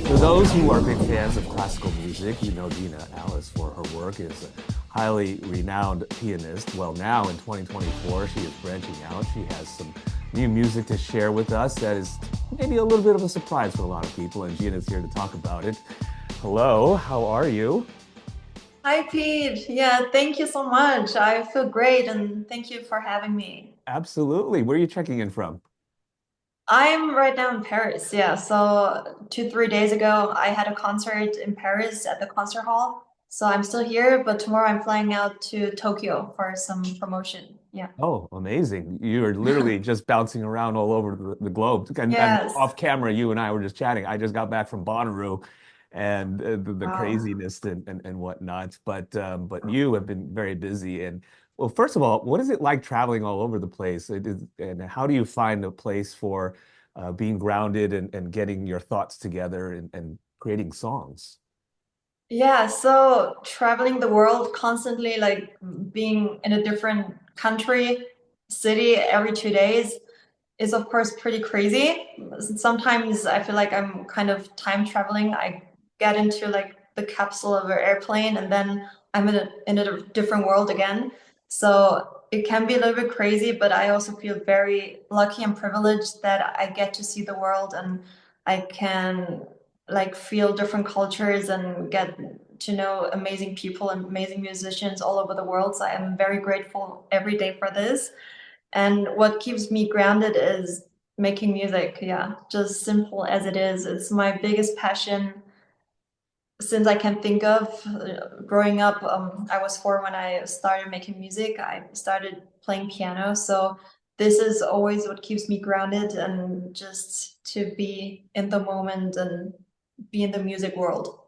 For those who are big fans of classical music, you know Gina Alice for her work as a highly renowned pianist. Well, now in 2024, she is branching out. She has some new music to share with us that is maybe a little bit of a surprise for a lot of people, and Gina's here to talk about it. Hello, how are you? Hi, Pete. Yeah, thank you so much. I feel great and thank you for having me. Absolutely. Where are you checking in from? I'm right now in Paris. Yeah, so 3 days ago, I had a concert in Paris at the concert hall. So I'm still here, but tomorrow I'm flying out to Tokyo for some promotion. Yeah. Oh, amazing. You're literally just bouncing around all over the globe. And Yes. off camera, you and I were just chatting. I just got back from Bonnaroo and the Wow. craziness and whatnot. But you have been very busy. And well, first of all, what is it like traveling all over the place? And how do you find a place for being grounded and getting your thoughts together and creating songs? Yeah, so traveling the world constantly, like being in a different country, city every 2 days is of course pretty crazy. Sometimes I feel like I'm kind of time traveling. I get into like the capsule of an airplane and then I'm in a different world again. So it can be a little bit crazy, but I also feel very lucky and privileged that I get to see the world and I can like feel different cultures and get to know amazing people and amazing musicians all over the world. So I'm very grateful every day for this. And what keeps me grounded is making music. Yeah, just simple as it is. It's my biggest passion since I can think of. Growing up, I was 4 when I started making music. I started playing piano. So this is always what keeps me grounded and just to be in the moment and be in the music world.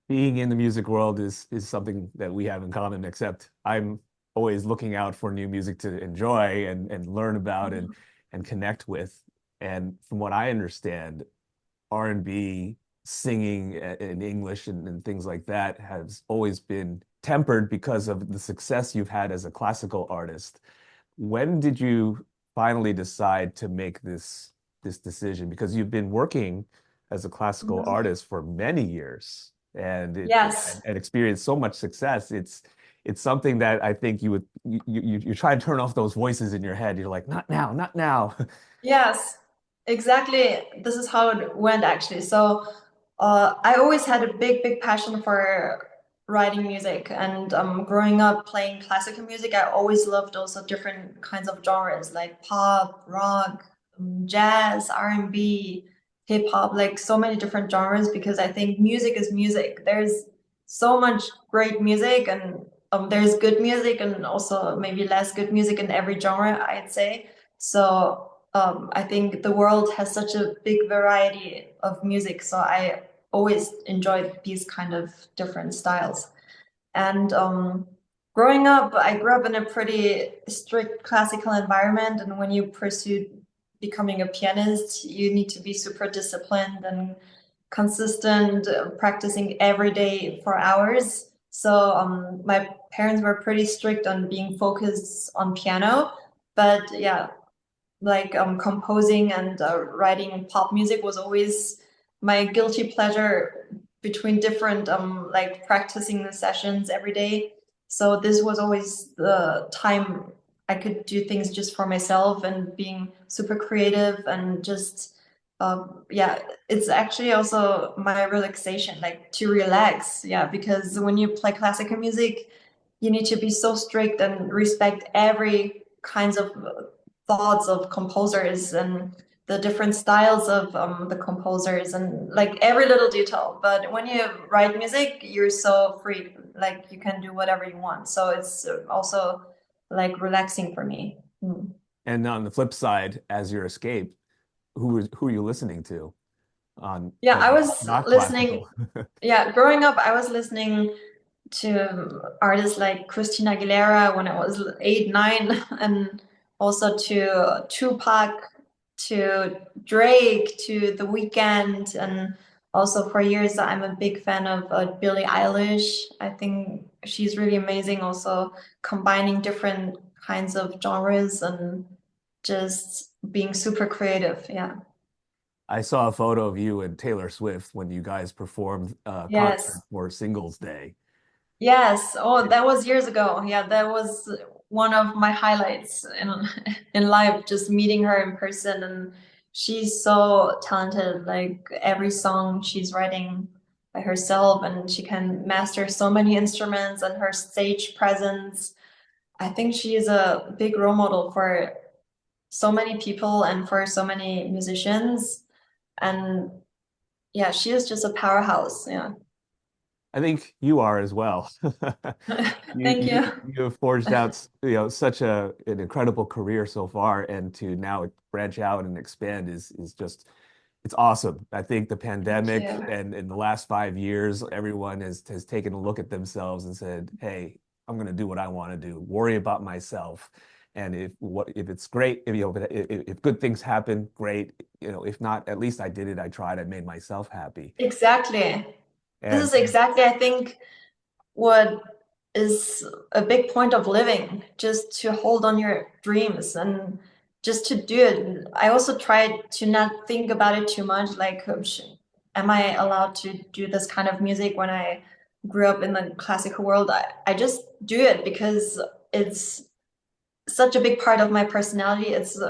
Being in the music world is something that we have in common, except I'm always looking out for new music to enjoy and learn about and connect with. And from what I understand, R&B, singing in English and things like that has always been tempered because of the success you've had as a classical artist. When did you finally decide to make this decision? Because you've been working as a classical Mhm. artist for many years Yes. and experienced so much success. It's something that I think you try to turn off those voices in your head. You're like, not now, not now. Yes, exactly. This is how it went actually. So, I always had a big passion for writing music, and growing up playing classical music, I always loved also different kinds of genres like pop, rock, jazz, R&B, hip hop, like so many different genres because I think music is music. There's so much great music, and there's good music and also maybe less good music in every genre, I'd say. So I think the world has such a big variety of music, so I always enjoyed these kind of different styles. And growing up, I grew up in a pretty strict classical environment, and when you pursue becoming a pianist, you need to be super disciplined and consistent, practicing every day for hours. So my parents were pretty strict on being focused on piano, but yeah, like composing and writing pop music was always my guilty pleasure between different like practicing the sessions every day. So this was always the time I could do things just for myself and being super creative and just yeah, it's actually also my relaxation, like to relax. Yeah, because when you play classical music, you need to be so strict and respect every kinds of thoughts of composers and the different styles of the composers and like every little detail. But when you write music, you're so free, like you can do whatever you want. So it's also like relaxing for me. Mm. And on the flip side, as your escape, who are you listening to on Yeah, when I you're was not listening. classical? Yeah, growing up, I was listening to artists like Christina Aguilera when I was 8, 9, and also to Tupac, to Drake, to The Weeknd, and also for years I'm a big fan of Billie Eilish. I think she's really amazing, also combining different kinds of genres and just being super creative. Yeah. I saw a photo of you and Taylor Swift when you guys performed a concert Yes. for Singles Day. Yes. Oh, that was years ago. Yeah, that was one of my highlights in in life, just meeting her in person, and she's so talented. Like every song she's writing by herself, and she can master so many instruments, and her stage presence. I think she is a big role model for so many people and for so many musicians. And yeah, she is just a powerhouse. Yeah. I think you are as well. You Thank you you. you have forged out, such an incredible career so far, and to now branch out and expand is just it's awesome. I think the Thank pandemic you. and in the last 5 years, everyone has taken a look at themselves and said, "Hey, I'm going to do what I want to do. Worry about myself." And if it's great, if good things happen, great. If not, at least I did it. I tried. I made myself happy. Exactly. This And is exactly, I think, what is a big point of living, just to hold on your dreams and just to do it. I also tried to not think about it too much, like, am I allowed to do this kind of music when I grew up in the classical world? I just do it because it's such a big part of my personality. It's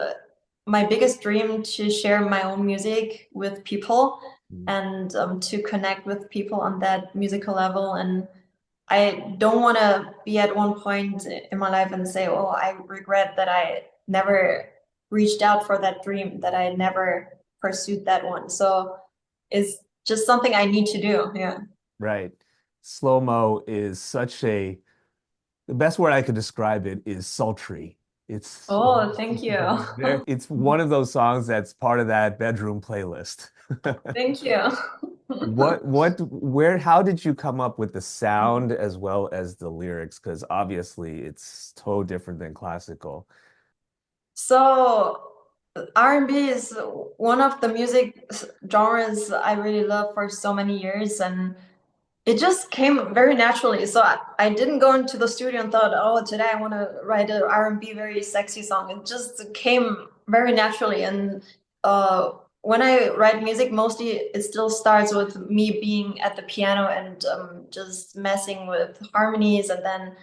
my biggest dream to share my own music with people and to connect with people on that musical level. And I don't want to be at one point in my life and say, oh, I regret that I never reached out for that dream, that I never pursued that one. So it's just something I need to do. Yeah. right, Slo Mo is the best word I could describe it is sultry. It's Oh, thank you. it's one of those songs that's part of that bedroom playlist. Thank you. How did you come up with the sound as well as the lyrics? Because obviously it's so different than classical. So R&B is one of the music genres I really love for so many years, and it just came very naturally. So I didn't go into the studio and thought, oh, today I want to write an R&B very sexy song. It just came very naturally. And when I write music, mostly it still starts with me being at the piano and just messing with harmonies. And then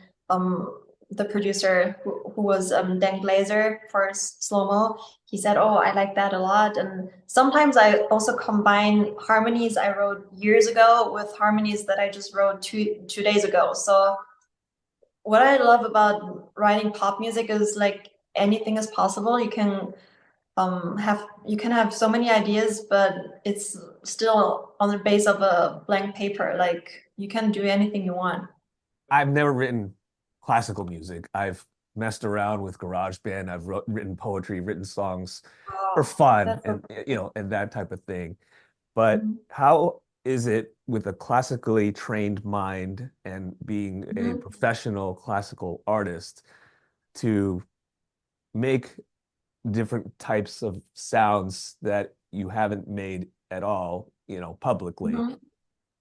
the producer, who was Dan Glazer for Slo Mo, he said, oh, I like that a lot. And sometimes I also combine harmonies I wrote years ago with harmonies that I just wrote two days ago. So what I love about writing pop music is like anything is possible. You can have so many ideas, but it's still on the base of a blank paper. Like you can do anything you want. I've never written classical music. I've messed around with GarageBand. I've written poetry, written songs for Oh, fun that's so and and that type of thing. But cool. how is it with a classically trained mind and being a Mhm. professional classical artist to make different types of sounds that you haven't made at all, publicly? Mhm.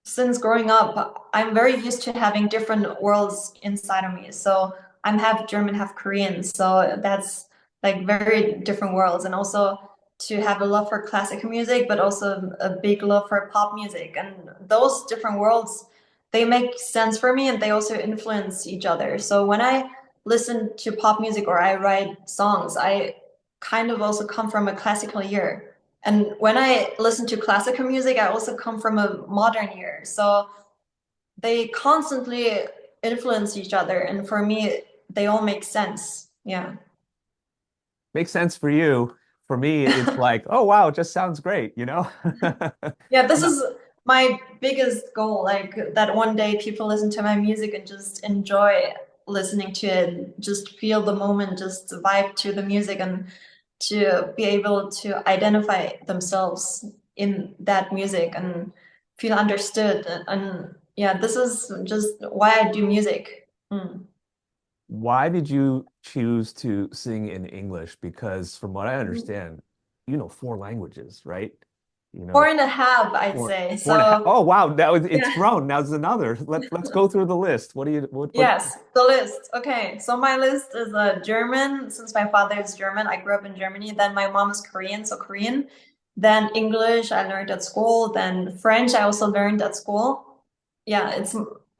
Since growing up, I'm very used to having different worlds inside of me. So I'm half German, half Korean. So that's like very different worlds. And also to have a love for classical music, but also a big love for pop music. And those different worlds, they make sense for me and they also influence each other. So when I listen to pop music or I write songs, I kind of also come from a classical ear. And when I listen to classical music, I also come from a modern ear. So they constantly influence each other. And for me, they all make sense. Yeah. Makes sense for you. For me, it's like, oh wow, it just sounds great. Yeah, this No, is my biggest goal. Like that one day people listen to my music and just enjoy listening to it, just feel the moment, just vibe to the music and to be able to identify themselves in that music and feel understood. And yeah, this is just why I do music. Mm. why did you choose to sing in English? Because from what I understand, you know four languages, right? You Four know, and a half, I'd four, say. four and a half. So Oh wow, it's yeah. grown. Now there's another. Let's go through the list. What do you what Yes, the list. Okay, so my list is German, since my father is German. I grew up in Germany. Then my mom is Korean, so Korean. Then English I learned at school. Then French I also learned at school. Yeah,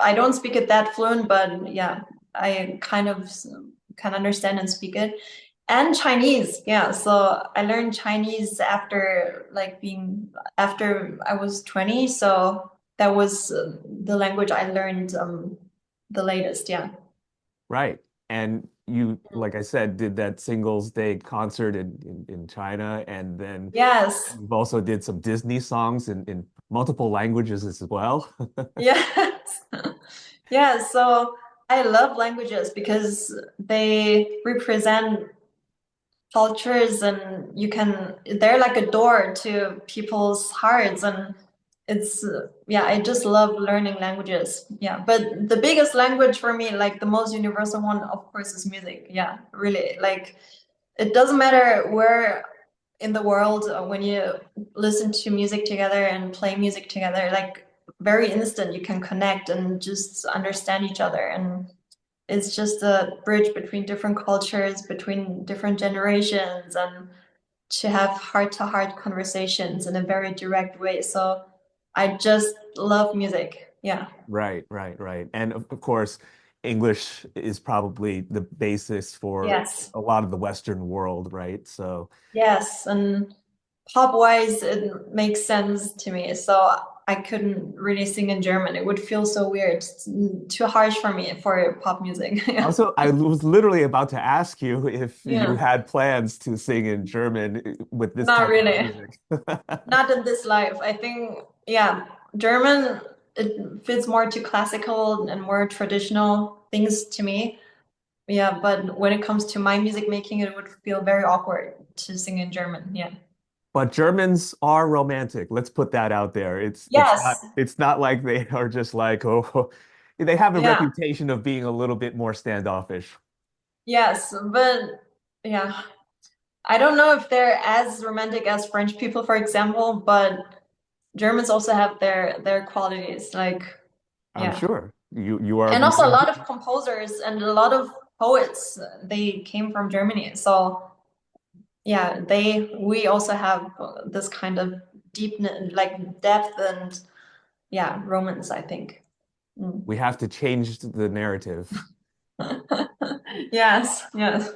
I don't speak it that fluent, but yeah, I kind of can understand and speak it. And Chinese, yeah. So I learned Chinese after after I was 20. So that was the language I learned the latest, yeah. Right. And you, like I said, did that Singles Day concert in China, and then Yes. you've also did some Disney songs in multiple languages as well. Yes. Yeah, so I love languages because they represent cultures and they're like a door to people's hearts and yeah, I just love learning languages. Yeah, but the biggest language for me, like the most universal one, of course, is music. Yeah, really. Like it doesn't matter where in the world when you listen to music together and play music together, like very instant you can connect and just understand each other, and it's just a bridge between different cultures, between different generations, and to have heart-to-heart conversations in a very direct way. So I just love music. Yeah. Right, right, right. And of course, English is probably the basis for Yes. a lot of the Western world, right? So, Yes. And pop-wise, it makes sense to me. So I couldn't really sing in German. It would feel so weird. It's too harsh for me for pop music. also, I was literally about to ask you if you Yeah. had plans to sing in German with this Not type of really. music. Not in this life. I think, yeah, German, it fits more to classical and more traditional things to me. Yeah, but when it comes to my music making, it would feel very awkward to sing in German. Yeah. But Germans are romantic. Let's put that out there. Yes. It's not like they are just like, oh, they have a Yeah. reputation of being a little bit more standoffish. Yes. But yeah, I don't know if they're as romantic as French people, for example, but Germans also have their qualities. Like, I'm yeah. sure you are And also a lot of composers and a lot of poets, they came from Germany. So yeah, we also have this kind of deep, like depth and yeah, romance, I think. Mm. we have to change the narrative. Yes, yes.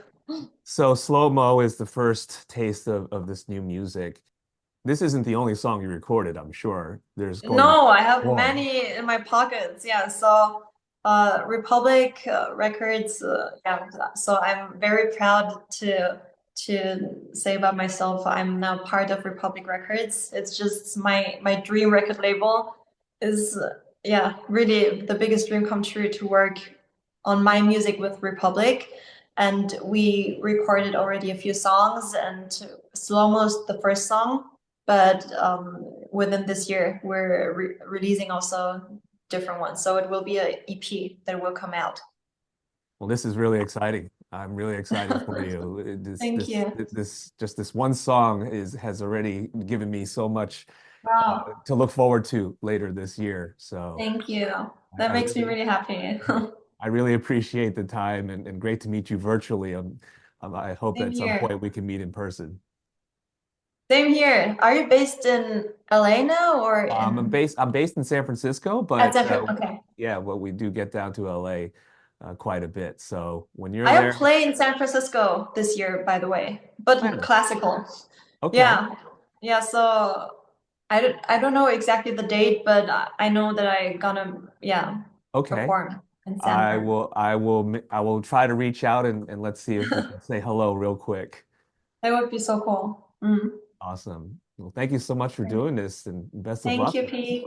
So Slo Mo is the first taste of this new music. This isn't the only song you recorded, I'm sure. There's going to be No, I have more. many in my pockets. Yeah, so Republic Records. Yeah, so I'm very proud to say about myself. I'm now part of Republic Records. It's just my dream record label. Is yeah, really the biggest dream come true to work on my music with Republic. And we recorded already a few songs, and Slo Mo's the first song, but within this year we're releasing also different ones, so it will be a EP that will come out. Well, this is really exciting. I'm really excited for you. Thank you. Just this one song has already given me so much Wow. to look forward to later this year. So Thank you. I That makes me really really happy. I really appreciate the time and great to meet you virtually. I hope Same at some here. point we can meet in person. Same here. Are you based in LA now or in I'm based in San Francisco, at but San Fran? Okay. yeah, well, we do get down to LA quite a bit. So when you're I have there, played in San Francisco this year, by the way, but nice. classical. Okay. Yeah. Yeah, so I don't know exactly the date, but I know that I gonna yeah Okay. perform in San Fran. I will try to reach out and let's see if we can say hello real quick. That would be so cool. Mm. Awesome. Well, thank you so much for doing this and best of Thank luck. you, Pete.